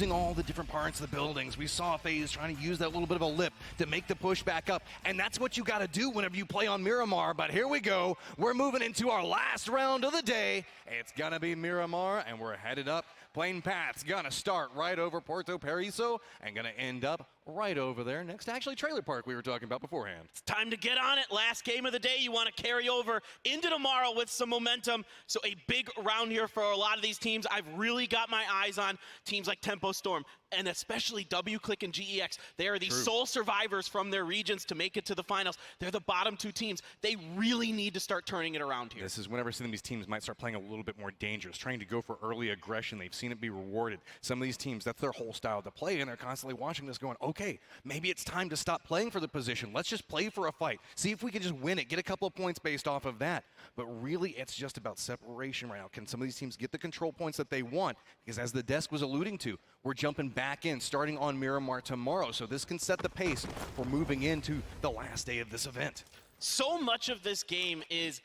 using all the different parts of the buildings. We saw FaZe trying to use that little bit of a lip to make the push back up, and that's what you got to do whenever you play on Miramar. But here we go. We're moving into our last round of the day. It's going to be Miramar, and we're headed up. Plane path's going to start right over Puerto Paraiso and going to end up right over there next to actually Trailer Park we were talking about beforehand. It's time to get on it. Last game of the day. You want to carry over into tomorrow with some momentum. So a big round here for a lot of these teams. I've really got my eyes on teams like Tempo Storm and especially WClick and GEX. They are the sole survivors from their regions to make it to the finals. They're the bottom two teams. They really need to start turning it around here. This is whenever some of these teams might start playing a little bit more dangerous, trying to go for early aggression. They've seen it be rewarded. Some of these teams, that's their whole style to play, and they're constantly watching this going, okay, maybe it's time to stop playing for the position. Let's just play for a fight. See if we can just win it, get a couple of points based off of that. But really, it's just about separation right now. Can some of these teams get the control points that they want? Because as the desk was alluding to, we're jumping back in, starting on Miramar tomorrow. So this can set the pace for moving into the last day of this event. So much of this game is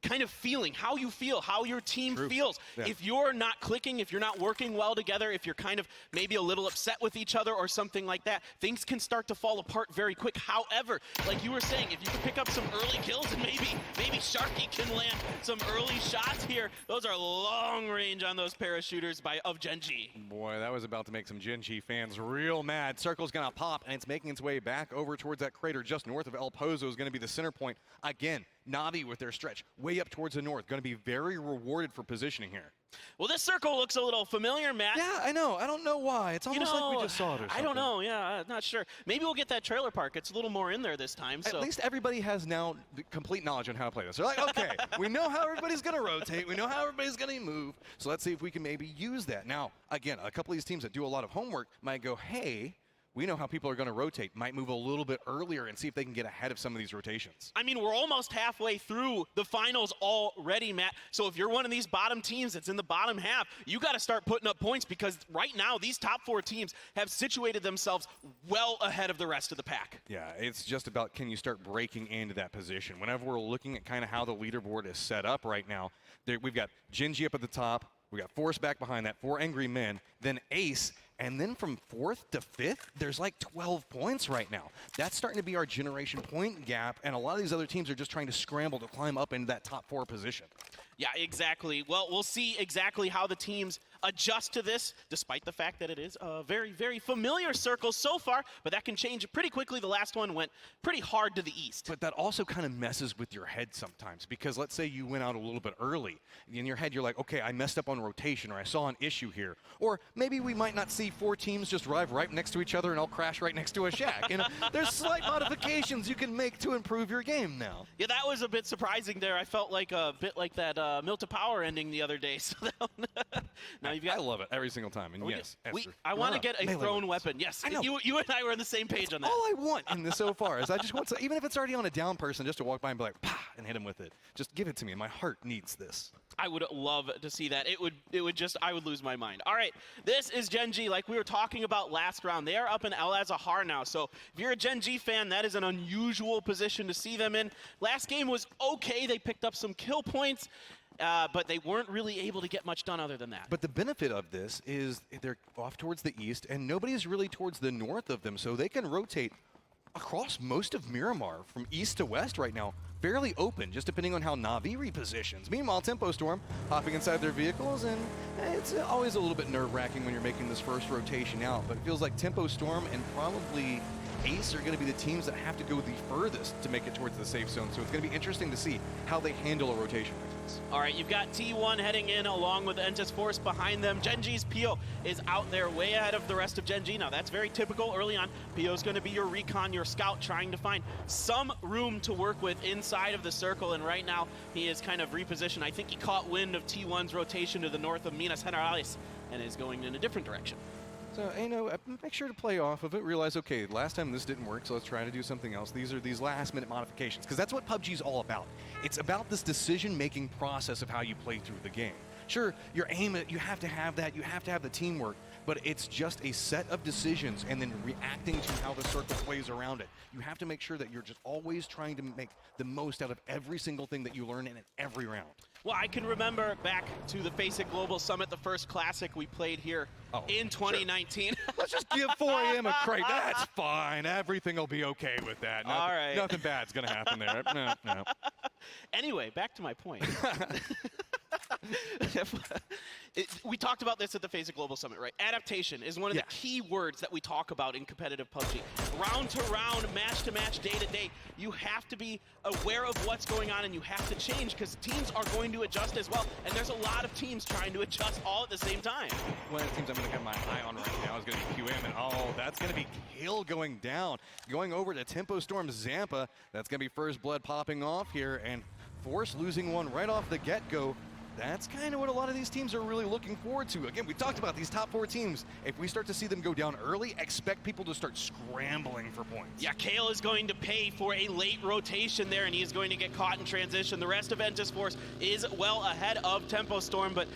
kind of feeling, how you feel, how your team feels. Yeah. If you're not clicking, if you're not working well together, if you're kind of maybe a little upset with each other or something like that, things can start to fall apart very quick. However, like you were saying, if you can pick up some early kills and maybe Sharky can land some early shots here, those are long range on those parachuters of Gen G. Boy, that was about to make some Gen G fans real mad. Circle's gonna pop, and it's making its way back over towards that crater just north of El Pozo is gonna be the center point. Again, Navi with their stretch way up towards the north, gonna be very rewarded for positioning here. Well, this circle looks a little familiar, Matt. Yeah, I know. I don't know why. It's almost like we just saw it or something. I don't know. Yeah, I'm not sure. Maybe we'll get that trailer park. It's a little more in there this time. At least everybody has now the complete knowledge on how to play this. They're like, okay, we know how everybody's going to rotate. We know how everybody's going to move. So let's see if we can maybe use that. Now, again, a couple of these teams that do a lot of homework might go, hey, we know how people are going to rotate, might move a little bit earlier and see if they can get ahead of some of these rotations. I mean, we're almost halfway through the finals already, Matt. So if you're one of these bottom teams that's in the bottom half, you got to start putting up points because right now these top four teams have situated themselves well ahead of the rest of the pack. Yeah, it's just about can you start breaking into that position. Whenever we're looking at kind of how the leaderboard is set up right now, we've got Gen G up at the top, we got Force back behind that, 4 Angry Men, then Ace, and then from 4th to 5th, there's like 12 points right now. That's starting to be our generation point gap, and a lot of these other teams are just trying to scramble to climb up into that top 4 position. Yeah, exactly. Well, we'll see exactly how the teams adjust to this, despite the fact that it is a very, very familiar circle so far, but that can change pretty quickly. The last one went pretty hard to the east. But that also kind of messes with your head sometimes, because let's say you went out a little bit early. In your head, you're like, okay, I messed up on rotation, or I saw an issue here. Or maybe we might not see 4 teams just drive right next to each other and all crash right next to a shack. You know, there's slight modifications you can make to improve your game now. Yeah, that was a bit surprising there. I felt like a bit like that Milta Power ending the other day. So now you've got. I love it every single time. And yes, I want to get a thrown weapon. Yes, I know. You and I were on the same page on that. All I want in this so far is I just want to, even if it's already on a down person, just to walk by and be like, pah, and hit him with it. Just give it to me. My heart needs this. I would love to see that. I would lose my mind. All right, this is Gen G, like we were talking about last round. They are up in El Azahar now, so if you're a Gen G fan, that is an unusual position to see them in. Last game was okay. They picked up some kill points, but they weren't really able to get much done other than that. But the benefit of this is they're off towards the east, and nobody's really towards the north of them, so they can rotate across most of Miramar from east to west right now. Fairly open, just depending on how Navi repositions. Meanwhile, Tempo Storm hopping inside their vehicles, and it's always a little bit nerve-wracking when you're making this first rotation out, but it feels like Tempo Storm and probably Ace are going to be the teams that have to go the furthest to make it towards the safe zone, so it's going to be interesting to see how they handle a rotation like this. All right, you've got T1 heading in along with Entis Force behind them. Gen G's Pio is out there way ahead of the rest of Gen G. Now, that's very typical early on. Pio's going to be your recon, your scout, trying to find some room to work with inside of the circle, and right now he is kind of repositioned. I think he caught wind of T1's rotation to the north of Minas Generales and is going in a different direction. So, you know, make sure to play off of it. Realize, okay, last time this didn't work, so let's try to do something else. These are these last-minute modifications, because that's what PUBG's all about. It's about this decision-making process of how you play through the game. Sure, your aim, you have to have that. You have to have the teamwork. but it's just a set of decisions and then reacting to how the circle plays around it. You have to make sure that you're just always trying to make the most out of every single thing that you learn in every round. Well, I can remember back to the Face It Global Summit, the first Classic we played here in 2019. Sure. Let's just give 4AM a crate. That's fine. Everything will be okay with that. All right. Nothing bad's going to happen there. No. Anyway, back to my point. We talked about this at the Face It Global Summit, right? Adaptation is one of the key words that we talk about in competitive PUBG. Round to round, match to match, day to day, you have to be aware of what's going on and you have to change because teams are going to adjust as well. And there's a lot of teams trying to adjust all at the same time. One of the teams I'm going to have my eye on right now is going to be QM, and that's going to be Kill going down. Going over to Tempo Storm Zampa, that's going to be first blood popping off here, and Force losing one right off the get-go. That's kind of what a lot of these teams are really looking forward to. Again, we talked about these top 4 teams. If we start to see them go down early, expect people to start scrambling for points. Yeah, Kale is going to pay for a late rotation there, and he's going to get caught in transition. The rest of Ventus Force is well ahead of Tempo Storm, but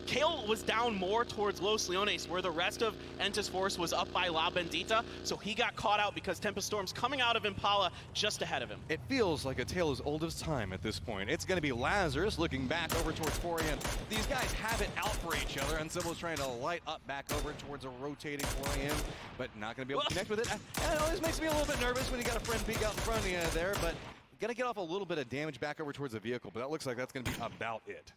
Kale was down more towards Los Leones, where the rest of Entis Force was up by La Bendita, so he got caught out because Tempest Storm's coming out of Impala just ahead of him. It feels like a tale as old as time at this point. It's going to be Lazarus looking back over towards 4AM. These guys have it out for each other, and Sybil's trying to light up back over towards a rotating 4AM, but not going to be able to connect with it. It always makes me a little bit nervous when you got a friend peek out in front of you there, but got to get off a little bit of damage back over towards the vehicle, but that looks like that's going to be about it.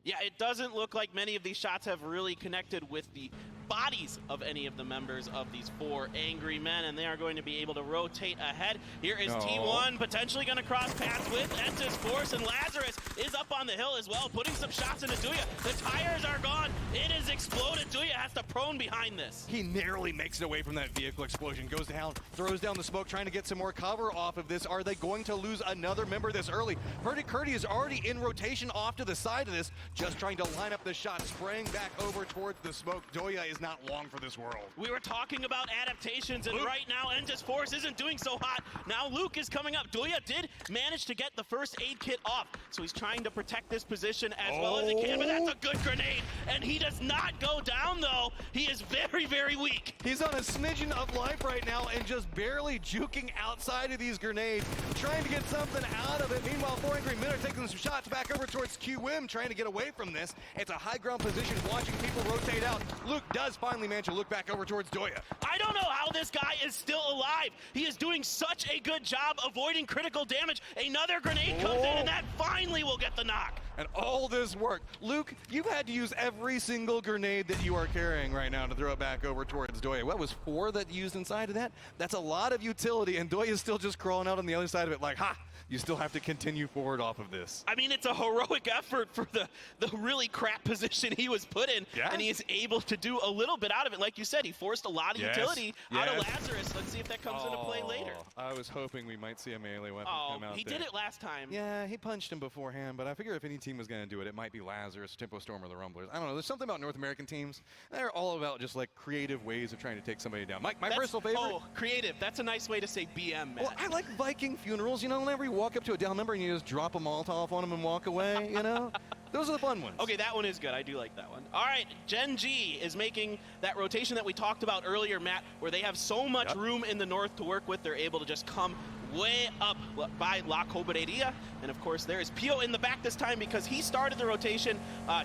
Yeah, it doesn't look like many of these shots have really connected with the bodies of any of the members of these 4 angry men, and they are going to be able to rotate ahead. Here is T1 potentially going to cross paths with Entis Force, and Lazarus is up on the hill as well, putting some shots into Duya. The tires are gone. It is exploded. Duya has to prone behind this. He narrowly makes it away from that vehicle explosion, goes down, throws down the smoke, trying to get some more cover off of this. Are they going to lose another member this early? Curdy is already in rotation off to the side of this, just trying to line up the shot, spraying back over towards the smoke. Doya is not long for this world. We were talking about adaptations, and right now Entis Force isn't doing so hot. Now Luke is coming up. Doya did manage to get the first aid kit off, so he's trying to protect this position as well as he can, but that's a good grenade, and he does not go down, though. He is very, very weak. He's on a smidgen of life right now and just barely juking outside of these grenades, trying to get something out of it. Meanwhile, 4 Angry Men are taking some shots back over towards QM, trying to get away from this. It's a high ground position, watching people rotate out. Luke does finally manage to look back over towards Doya. I don't know how this guy is still alive. He is doing such a good job avoiding critical damage. Another grenade comes in, and that finally will get the knock. And all this work. Luke, you've had to use every single grenade that you are carrying right now to throw it back over towards Doya. What was 4 that you used inside of that? That's a lot of utility, and Doya is still just crawling out on the other side of it like, ha! You still have to continue forward off of this. I mean, it's a heroic effort for the really crap position he was put in, and he is able to do a little bit out of it. Like you said, he forced a lot of utility out of Lazarus. Let's see if that comes into play later. I was hoping we might see a melee weapon come out he there. did it last time. Yeah, he punched him beforehand, but I figure if any team was going to do it, it might be Lazarus, Tempo Storm, or the Rumblers. I don't know. There's something about North American teams. They're all about just like creative ways of trying to take somebody down. My personal favorite. Oh, creative. That's a nice way to say BM, man. Well, I like Viking funerals. You know, whenever you walk up to a down member and you just drop a Molotov on them and walk away, you know? Those are the fun ones. Okay, that one is good. I do like that one. All right, Gen G is making that rotation that we talked about earlier, Matt, where they have so much room in the north to work with. They're able to just come way up by La Cobreria. And of course, there is Pio in the back this time because he started the rotation,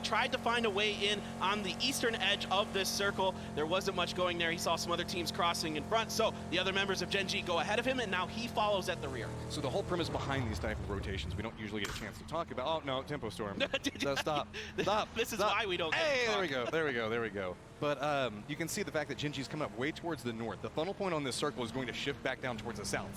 tried to find a way in on the eastern edge of this circle. There wasn't much going there. He saw some other teams crossing in front. So the other members of Gen G go ahead of him, and now he follows at the rear. So the whole premise behind these type of rotations, we don't usually get a chance to talk about. Oh, no, Tempo Storm. So stop. This is why we don't get Hey, there we go. But you can see the fact that Gen G's coming up way towards the north. The funnel point on this circle is going to shift back down towards the south.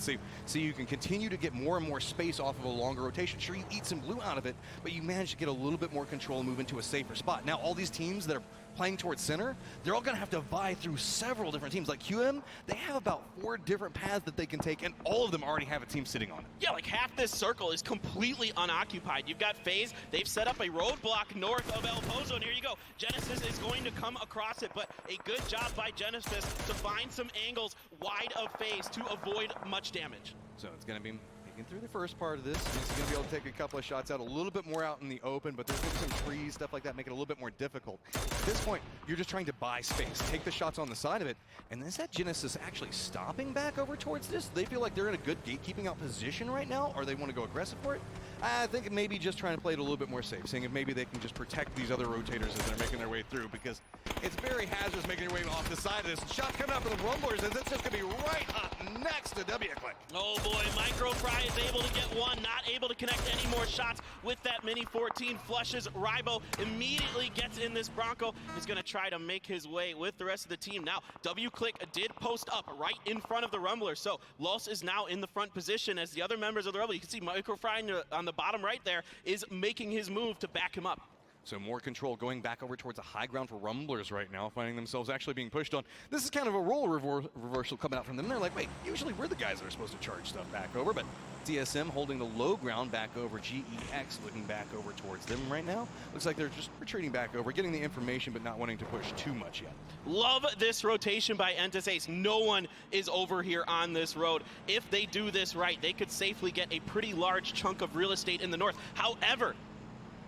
So you can continue to get more and more space off of a longer rotation. Sure, you eat some blue out of it, but you manage to get a little bit more control and move into a safer spot. Now, all these teams that are playing towards center, they're all going to have to vie through several different teams. Like QM, they have about 4 different paths that they can take, and all of them already have a team sitting on it. Yeah, like half this circle is completely unoccupied. You've got FaZe. They've set up a roadblock north of El Pozo, and here you go. Genesis is going to come across it, but a good job by Genesis to find some angles wide of FaZe to avoid much damage. So it's going to be Making through the first part of this, he's going to be able to take a couple of shots out, a little bit more out in the open, but there's going to be some trees, stuff like that, make it a little bit more difficult. At this point, you're just trying to buy space, take the shots on the side of it, and is that Genesis actually stopping back over towards this? They feel like they're in a good gatekeeping out position right now, or they want to go aggressive for it? I think maybe just trying to play it a little bit more safe, seeing if maybe they can just protect these other rotators as they're making their way through, because it's very hazardous making your way off the side of this. Shot coming up for the Rumblers, as it's just going to be right up next to W-Click. Oh boy, Microfry is able to get one, not able to connect any more shots with that Mini 14. Flushes, Rybo immediately gets in this Bronco. He's going to try to make his way with the rest of the team. Now, W-Click did post up right in front of the Rumblers, so Los is now in the front position as the other members of the Rumble. You can see Microfry on the bottom right there is making his move to back him up. So more control going back over towards the high ground for Rumblers right now, finding themselves actually being pushed on. This is kind of a role reversal coming out from them. They're like, wait, usually we're the guys that are supposed to charge stuff back over, but TSM holding the low ground back over. GEX looking back over towards them right now. Looks like they're just retreating back over, getting the information, but not wanting to push too much yet. Love this rotation by Entis Ace. No one is over here on this road. If they do this right, they could safely get a pretty large chunk of real estate in the north. However,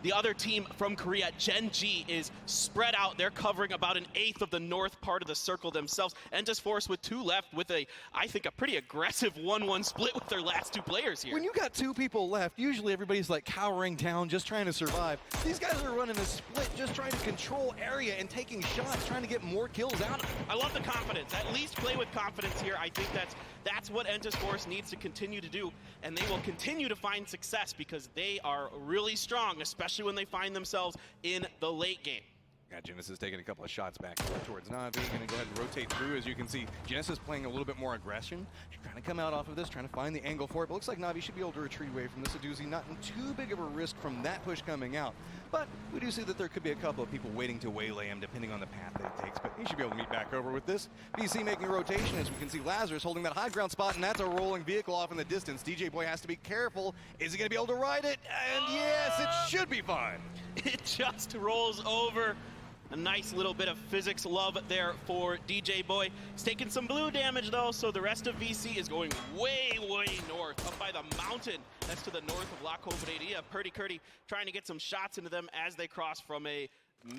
the other team from Korea, Gen G, is spread out. They're covering about an eighth of the north part of the circle themselves. Entis Force with two left with I think, a pretty aggressive 1-1 split with their last two players here. When you got two people left, usually everybody's like cowering down, just trying to survive. These guys are running a split, just trying to control area and taking shots, trying to get more kills out of it. I love the confidence. At least play with confidence here. I think that's what Entis Force needs to continue to do, and they will continue to find success because they are really strong, especially when they find themselves in the late game. Got Genesis taking a couple of shots back towards Na'Vi. Going to go ahead and rotate through. As you can see, Genesis playing a little bit more aggression. She's trying to come out off of this, trying to find the angle for it. But looks like Na'Vi should be able to retreat away from this. Aduzi not in too big of a risk from that push coming out. But we do see that there could be a couple of people waiting to waylay him depending on the path that it takes. But he should be able to meet back over with this. BC making a rotation, as we can see Lazarus holding that high ground spot, and that's a rolling vehicle off in the distance. DJ Boy has to be careful. Is he going to be able to ride it? And yes, it should be fine. It just rolls over. A nice little bit of physics love there for DJ Boy. He's taking some blue damage though, so the rest of VC is going way, way north, up by the mountain. That's to the north of La Covaderia. Purdy Curdy trying to get some shots into them as they cross from a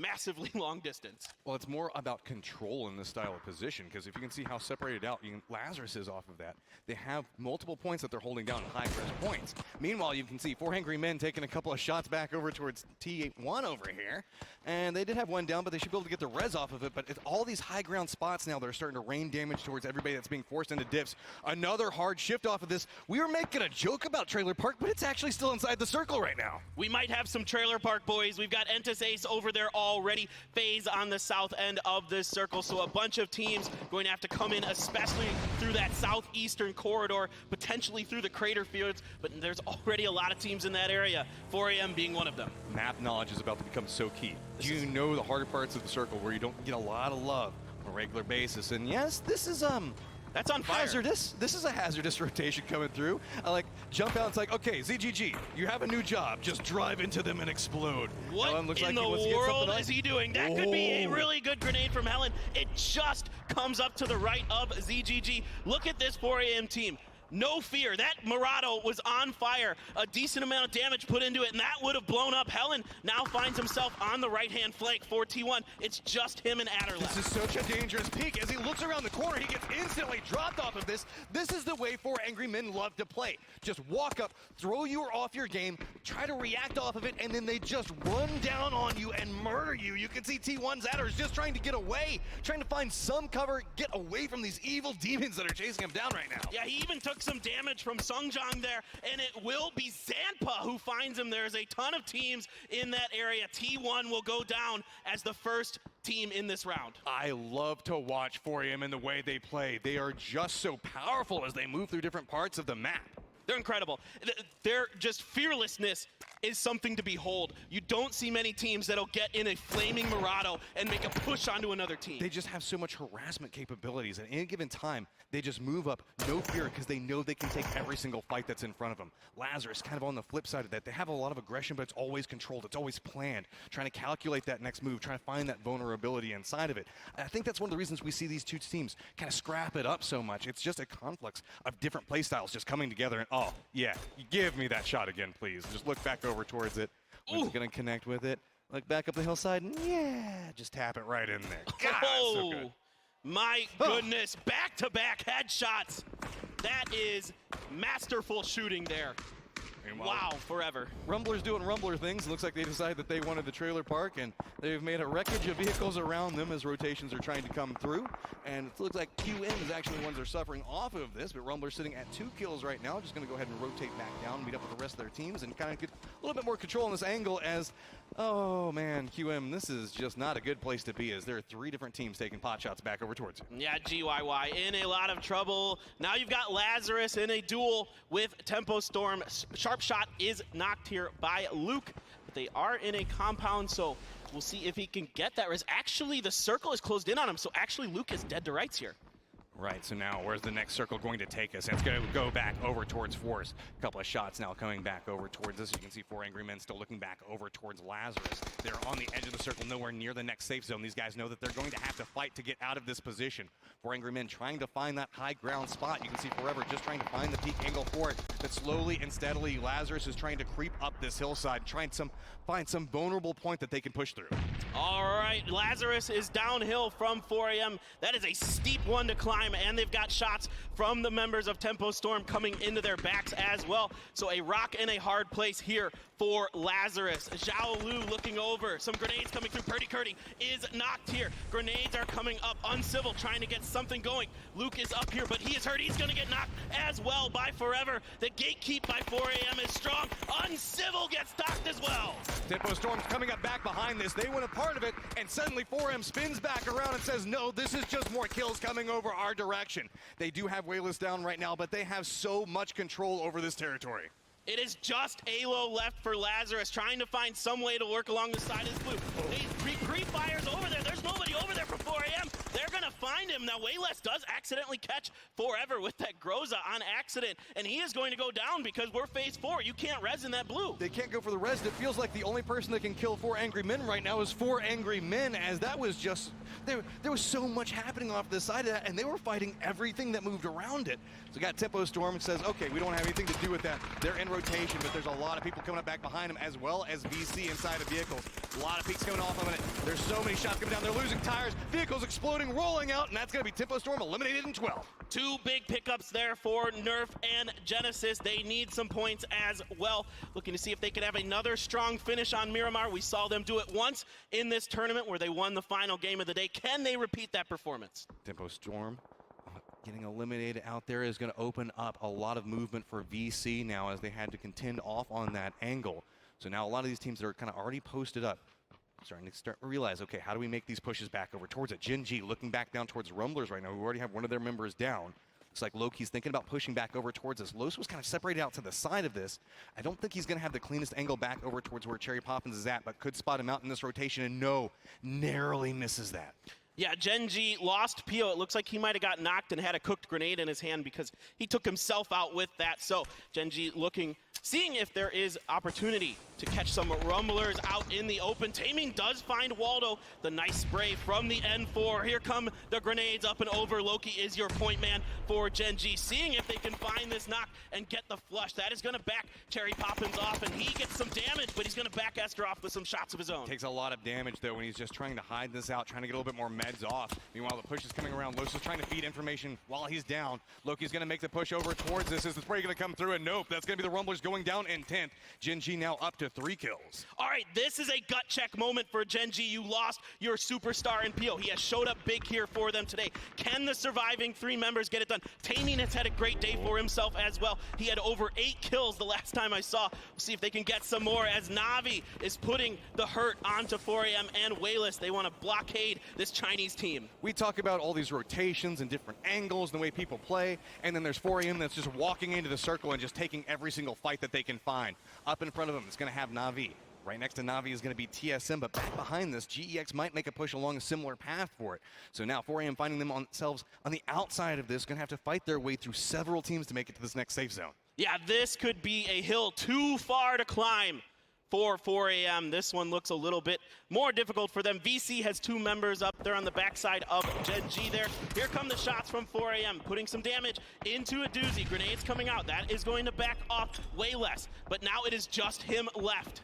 massively long distance. Well, it's more about control in this style of position, because if you can see how separated out Lazarus is off of that, they have multiple points that they're holding down, high-press points. Meanwhile, you can see four Angry Men taking a couple of shots back over towards T1 over here, and they did have one down, but they should be able to get the res off of it. But it's all these high ground spots now that are starting to rain damage towards everybody that's being forced into diffs. Another hard shift off of this. We were making a joke about Trailer Park, but it's actually still inside the circle right now. We might have some Trailer Park boys. We've got Entis Ace over there already. FaZe on the south end of this circle, so a bunch of teams going to have to come in, especially through that southeastern corridor, potentially through the crater fields, but there's already a lot of teams in that area, 4AM being one of them. Map knowledge is about to become so key. You know the harder parts of the circle where you don't get a lot of love on a regular basis, and yes, this is that's on fire. Hazardous. This is a hazardous rotation coming through. I like jump out. It's like, okay, ZGG, you have a new job. Just drive into them and explode. What looks in like the world is he doing? That could be a really good grenade from Helen. It just comes up to the right of ZGG. Look at this 4AM team. No fear. That Murado was on fire. A decent amount of damage put into it, and that would have blown up. Helen now finds himself on the right-hand flank for T1. It's just him and Adder left. This is such a dangerous peek. As he looks around the corner, he gets instantly dropped off of this. This is the way 4 Angry Men love to play. Just walk up, throw you off your game, try to react off of it, and then they just run down on you and murder you. You can see T1's Adder is just trying to get away, trying to find some cover, get away from these evil demons that are chasing him down right now. Yeah, he even took some damage from Sungjong there, and it will be Zanpa who finds him. There's a ton of teams in that area. T1 will go down as the first team in this round. I love to watch 4AM in the way they play. They are just so powerful as they move through different parts of the map. They're incredible. Their just fearlessness is something to behold. You don't see many teams that'll get in a flaming Murado and make a push onto another team. They just have so much harassment capabilities. At any given time, they just move up, no fear, because they know they can take every single fight that's in front of them. Lazarus kind of on the flip side of that. They have a lot of aggression, but it's always controlled. It's always planned, trying to calculate that next move, trying to find that vulnerability inside of it. I think that's one of the reasons we see these two teams kind of scrap it up so much. It's just a conflux of different play styles just coming together and, oh, yeah, give me that shot again, please. Just look back over towards it. When's it going to connect with it? Look back up the hillside, and yeah, just tap it right in there. God, so good. My goodness, back-to-back headshots. That is masterful shooting there. Wow, forever. Rumbler's doing Rumbler things. Looks like they decided that they wanted the trailer park, and they've made a wreckage of vehicles around them as rotations are trying to come through. And it looks like QM is actually the ones that are suffering off of this, but Rumbler's sitting at 2 kills right now. Just going to go ahead and rotate back down, meet up with the rest of their teams, and kind of get a little bit more control on this angle as, oh man, QM, this is just not a good place to be as there are 3 different teams taking pot shots back over towards you. Yeah, GYY in a lot of trouble. Now you've got Lazarus in a duel with Tempo Storm. Sharp shot is knocked here by Luke, but they are in a compound, so we'll see if he can get that. Actually, the circle is closed in on him, so actually Luke is dead to rights here. Right, so now where's the next circle going to take us? It's going to go back over towards Force. A couple of shots now coming back over towards us. You can see 4 Angry Men still looking back over towards Lazarus. They're on the edge of the circle, nowhere near the next safe zone. These guys know that they're going to have to fight to get out of this position. 4 Angry Men trying to find that high ground spot. You can see Forever just trying to find the peak angle for it. But slowly and steadily, Lazarus is trying to creep up this hillside, trying to find some vulnerable point that they can push through. All right, Lazarus is downhill from 4 AM. That is a steep one to climb, and they've got shots from the members of Tempo Storm coming into their backs as well. So a rock and a hard place here for Lazarus. Zhao Lu looking over. Some grenades coming through. Purdy Curdy is knocked here. Grenades are coming up. Uncivil trying to get something going. Luke is up here, but he is hurt. He's going to get knocked as well by Forever. The gatekeep by 4 AM is strong. Uncivil gets knocked as well. Tempo Storm's coming up back behind this. They want a part of it, and suddenly 4M spins back around and says, no, this is just more kills coming over our direction. They do have Wayless down right now, but they have so much control over this territory. It is just Alo left for Lazarus, trying to find some way to work along the side of this blue. He pre-fires over there. There's nobody over there for 4 AM. They're going to find him. Now, Wayless does accidentally catch Forever with that Groza on accident, and he is going to go down because we're phase 4. You can't res in that blue. They can't go for the res. It feels like the only person that can kill 4 Angry Men right now is 4 Angry Men, as that was just... There was so much happening off the side of that, and they were fighting everything that moved around it. So got Tempo Storm and says, okay, we don't have anything to do with that. They're in rotation, but there's a lot of people coming up back behind them, as well as VC inside of vehicles. A lot of peaks coming off of it. There's so many shots coming down. They're losing tires. Vehicles exploding, rolling out, and that's going to be Tempo Storm eliminated in 12. 2 big pickups there for Nerf and Genesis. They need some points as well. Looking to see if they could have another strong finish on Miramar. We saw them do it once in this tournament where they won the final game of the day. Can they repeat that performance? Tempo Storm getting eliminated out there is going to open up a lot of movement for VC now as they had to contend off on that angle. So now a lot of these teams that are kind of already posted up starting to realize, okay, how do we make these pushes back over towards it? Gen G looking back down towards Rumblers right now. We already have one of their members down. Looks like Loki's thinking about pushing back over towards us. Los was kind of separated out to the side of this. I don't think he's going to have the cleanest angle back over towards where Cherry Poppins is at, but could spot him out in this rotation, and no, narrowly misses that. Yeah, Genji lost Pio. It looks like he might have got knocked and had a cooked grenade in his hand because he took himself out with that. So Genji seeing if there is opportunity to catch some Rumblers out in the open. Taming does find Waldo. The nice spray from the N4. Here come the grenades up and over. Loki is your point man for Genji. Seeing if they can find this knock and get the flush. That is going to back Cherry Poppins off, and he gets some damage, but he's going to back Esther off with some shots of his own. Takes a lot of damage, though, when he's just trying to hide this out, trying to get a little bit more meds off. Meanwhile, the push is coming around. Los is trying to feed information while he's down. Loki's going to make the push over towards this. Is the spray going to come through? And nope, that's going to be the Rumblers going down in 10th. Genji now up to 3 kills. All right, this is a gut check moment for Genji. You lost your superstar in Pio. He has showed up big here for them today. Can the surviving 3 members get it done? Taming has had a great day for himself as well. He had over 8 kills the last time I saw. We'll see if they can get some more as Navi is putting the hurt onto 4AM and Wayless. They want to blockade this Chinese team. We talk about all these rotations and different angles and the way people play, and then there's 4AM that's just walking into the circle and just taking every single fight fight that they can find. Up in front of them, it's going to have Na'Vi. Right next to Na'Vi is going to be TSM, but back behind this, GEX might make a push along a similar path for it. So now 4AM finding themselves on the outside of this, going to have to fight their way through several teams to make it to this next safe zone. Yeah, this could be a hill too far to climb for 4AM. This one looks a little bit more difficult for them. VC has 2 members up there on the backside of Gen G there. Here come the shots from 4AM, putting some damage into a doozy. Grenades coming out. That is going to back off way less. But now it is just him left.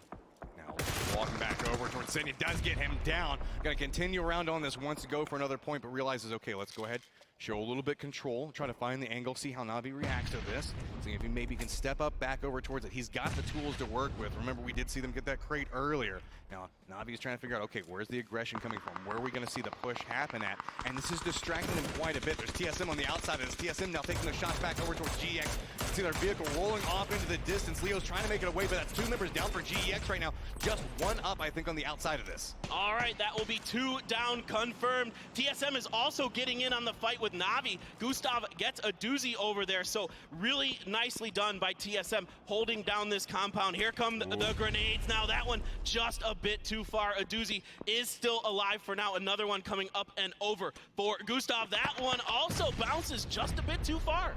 Walking back over towards Sydney, does get him down. Going to continue around on this, wants to go for another point, but realizes, okay, let's go ahead, show a little bit control, try to find the angle, see how Na'Vi reacts to this, see if he maybe can step up back over towards it. He's got the tools to work with. Remember, we did see them get that crate earlier. Now, Na'Vi is trying to figure out, okay, where's the aggression coming from? Where are we going to see the push happen at? And this is distracting them quite a bit. There's TSM on the outside of this. TSM now taking their shots back over towards GEX. See their vehicle rolling off into the distance. Leo's trying to make it away, but that's 2 members down for GEX right now. Just 1 up, I think, on the outside of this. All right, that will be 2 down confirmed. TSM is also getting in on the fight with Na'Vi. Gustav gets a doozy over there, so really nicely done by TSM holding down this compound. Here come the grenades. Now that one just a bit too far. A doozy is still alive for now. Another one coming up and over for Gustav. That one also bounces just a bit too far.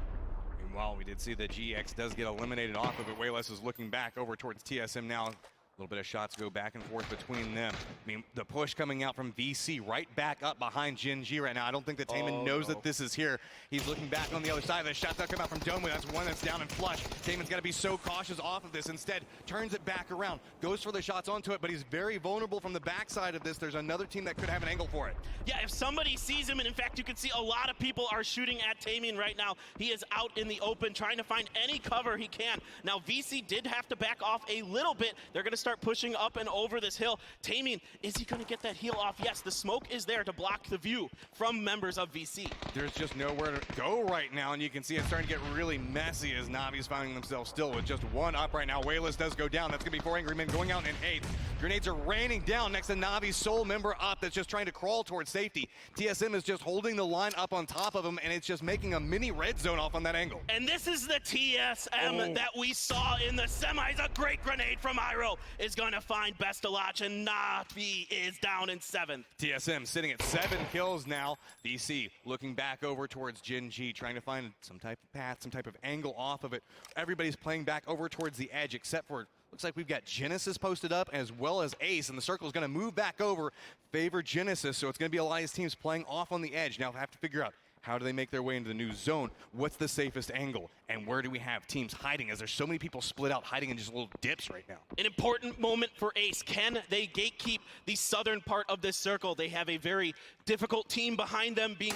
Meanwhile, we did see that GX does get eliminated off of it. Wayless is looking back over towards TSM now. A little bit of shots go back and forth between them. I mean, the push coming out from VC right back up behind Gen G right now. I don't think that Taman knows that this is here. He's looking back on the other side. The shots that come out from Domeway, that's one that's down and flush. Taman's got to be so cautious off of this. Instead, turns it back around, goes for the shots onto it, but he's very vulnerable from the backside of this. There's another team that could have an angle for it. Yeah, if somebody sees him, and in fact, you can see a lot of people are shooting at Taman right now. He is out in the open, trying to find any cover he can. Now, VC did have to back off a little bit. They're going to start pushing up and over this hill. Taman, is he going to get that heal off? Yes, the smoke is there to block the view from members of VC. There's just nowhere to go right now, and you can see it starting to get really messy as Navi's finding themselves still with just 1 up right now. Wayless does go down. That's going to be 4 Angry Men going out in 8th. Grenades are raining down next to Navi's sole member up that's just trying to crawl towards safety. TSM is just holding the line up on top of him, and it's just making a mini red zone off on that angle. And this is the TSM that we saw in the semis. A great grenade from Iroh is going to find Bestalach, and Navi is down in 7th. TSM sitting at 7 kills now. VC looking back over towards Gen G, trying to find some type of path, some type of angle off of it. Everybody's playing back over towards the edge, except for, looks like we've got Genesis posted up as well as Ace, and the circle is going to move back over, favor Genesis, so it's going to be Elias teams playing off on the edge. Now have to figure out, how do they make their way into the new zone? What's the safest angle? And where do we have teams hiding, as there's so many people split out hiding in just little dips right now? An important moment for Ace. Can they gatekeep the southern part of this circle? They have a very difficult team behind them, being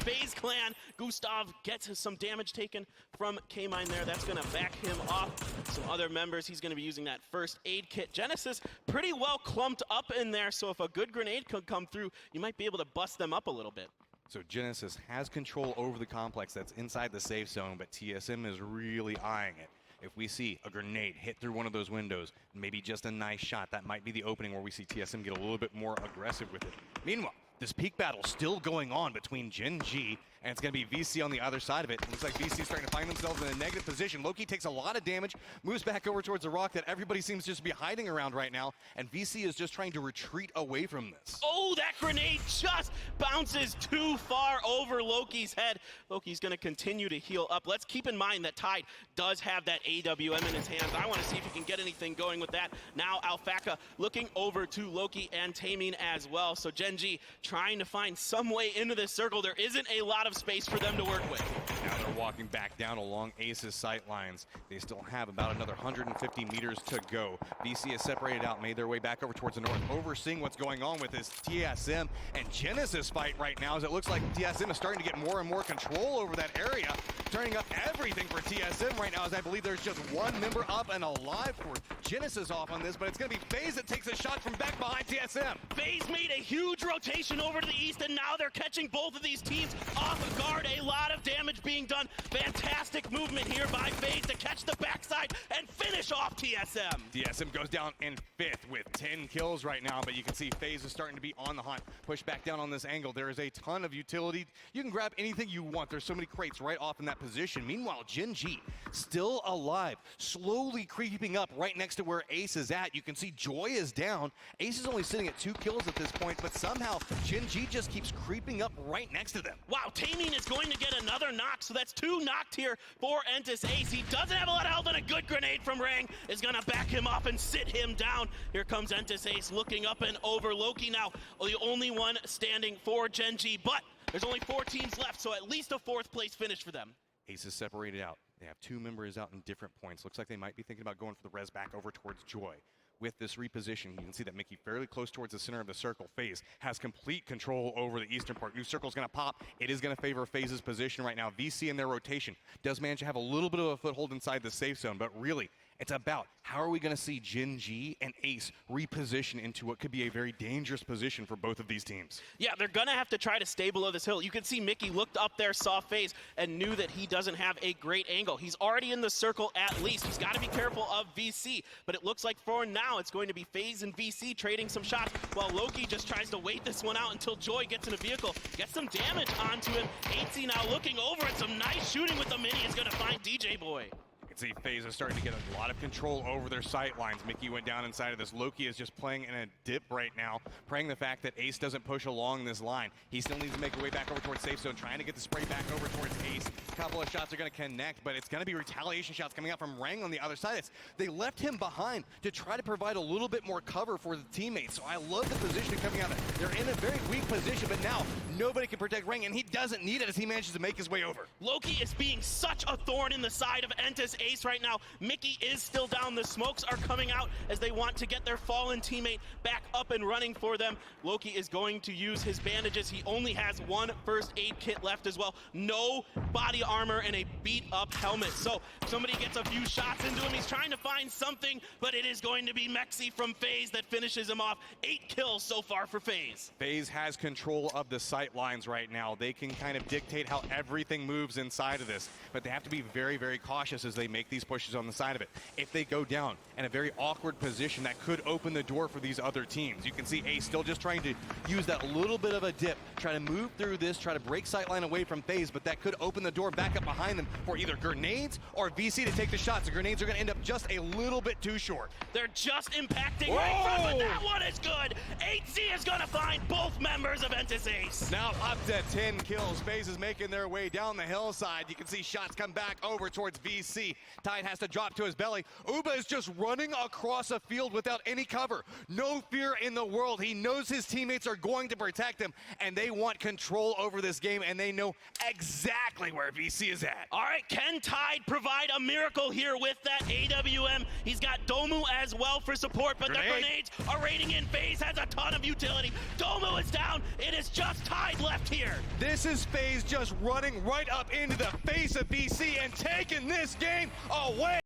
FaZe Clan. Gustav gets some damage taken from K-Mine there. That's going to back him off. Some other members, he's going to be using that first aid kit. Genesis pretty well clumped up in there, so if a good grenade could come through, you might be able to bust them up a little bit. So Genesis has control over the complex that's inside the safe zone, but TSM is really eyeing it. If we see a grenade hit through one of those windows, maybe just a nice shot, that might be the opening where we see TSM get a little bit more aggressive with it. Meanwhile, this peak battle still going on between Gen G, and it's going to be VC on the other side of it. It looks like VC is starting to find themselves in a negative position. Loki takes a lot of damage, moves back over towards the rock that everybody seems just to be hiding around right now, and VC is just trying to retreat away from this. Oh, that grenade just bounces too far over Loki's head. Loki's going to continue to heal up. Let's keep in mind that Tide does have that AWM in his hands. I want to see if he can get anything going with that. Now Alphaka looking over to Loki and Tamin as well. So Gen G trying to find some way into this circle. There isn't a lot of space for them to work with. Now they're walking back down along Ace's sight lines. They still have about another 150 meters to go. VC is separated out, made their way back over towards the north. Overseeing what's going on with this TSM and Genesis fight right now, as it looks like TSM is starting to get more and more control over that area, turning up everything for TSM right now, as I believe there's just 1 member up and alive for Genesis off on this, but it's going to be FaZe that takes a shot from back behind TSM. FaZe made a huge rotation over to the east, and now they're catching both of these teams off guard. A lot of damage being done. Fantastic Fantastic movement here by FaZe to catch the backside and finish off TSM. TSM goes down in 5th with 10 kills right now, but you can see FaZe is starting to be on the hunt. Push back down on this angle. There is a ton of utility. You can grab anything you want. There's so many crates right off in that position. Meanwhile, Gen G still alive, slowly creeping up right next to where Ace is at. You can see Joy is down. Ace is only sitting at 2 kills at this point, but somehow Gen G just keeps creeping up right next to them. Wow, Taming is going to get another knock, so that's 2 knocked here for Entis Ace. He doesn't have a lot of health, and a good grenade from Rang is gonna back him up and sit him down. Here comes Entis Ace looking up and over. Loki now the only one standing for Gen G, but there's only 4 teams left, so at least a 4th place finish for them. Ace is separated out. They have 2 members out in different points. Looks like they might be thinking about going for the res back over towards Joy. With this reposition, you can see that Mickey fairly close towards the center of the circle. FaZe has complete control over the eastern part. New circle's gonna pop. It is gonna favor FaZe's position right now. VC in their rotation does manage to have a little bit of a foothold inside the safe zone, but really, it's about how are we gonna see Gen G and Ace reposition into what could be a very dangerous position for both of these teams. Yeah, they're gonna have to try to stay below this hill. You can see Mickey looked up there, saw FaZe, and knew that he doesn't have a great angle. He's already in the circle at least. He's gotta be careful of VC, but it looks like for now it's going to be FaZe and VC trading some shots, while Loki just tries to wait this one out until Joy gets in a vehicle, gets some damage onto him. 8C now looking over at some nice shooting with the mini is gonna find DJ Boy. See, FaZe is starting to get a lot of control over their sight lines. Mickey went down inside of this. Loki is just playing in a dip right now, praying the fact that Ace doesn't push along this line. He still needs to make a way back over towards safe zone, trying to get the spray back over towards Ace. A couple of shots are going to connect, but it's going to be retaliation shots coming out from Rang on the other side. They left him behind to try to provide a little bit more cover for the teammates, so I love the position coming out. They're in a very weak position, but now nobody can protect Rang, and he doesn't need it as he manages to make his way over. Loki is being such a thorn in the side of Entis Ace right now. Mickey is still down. The smokes are coming out as they want to get their fallen teammate back up and running for them. Loki is going to use his bandages. He only has 1 first aid kit left as well. No body armor and a beat up helmet. So somebody gets a few shots into him. He's trying to find something, but it is going to be Mexi from FaZe that finishes him off. 8 kills so far for FaZe. FaZe has control of the sight lines right now. They can kind of dictate how everything moves inside of this, but they have to be very, very cautious as they make these pushes on the side of it. If they go down in a very awkward position, that could open the door for these other teams. You can see Ace still just trying to use that little bit of a dip, try to move through this, try to break sightline away from FaZe, but that could open the door back up behind them for either grenades or VC to take the shots. The grenades are going to end up just a little bit too short. They're just impacting right front, but that one is good. 8C is going to find both members of Entis Ace. Now up to 10 kills. FaZe is making their way down the hillside. You can see shots come back over towards VC. Tide has to drop to his belly. Uba is just running across a field without any cover. No fear in the world. He knows his teammates are going to protect him, and they want control over this game, and they know exactly where VC is at. All right, can Tide provide a miracle here with that AWM? He's got Domu as well for support, but the grenades are raining in. FaZe has a ton of utility. Domu is down. It is just Tide left here. This is FaZe just running right up into the face of VC and taking this game away.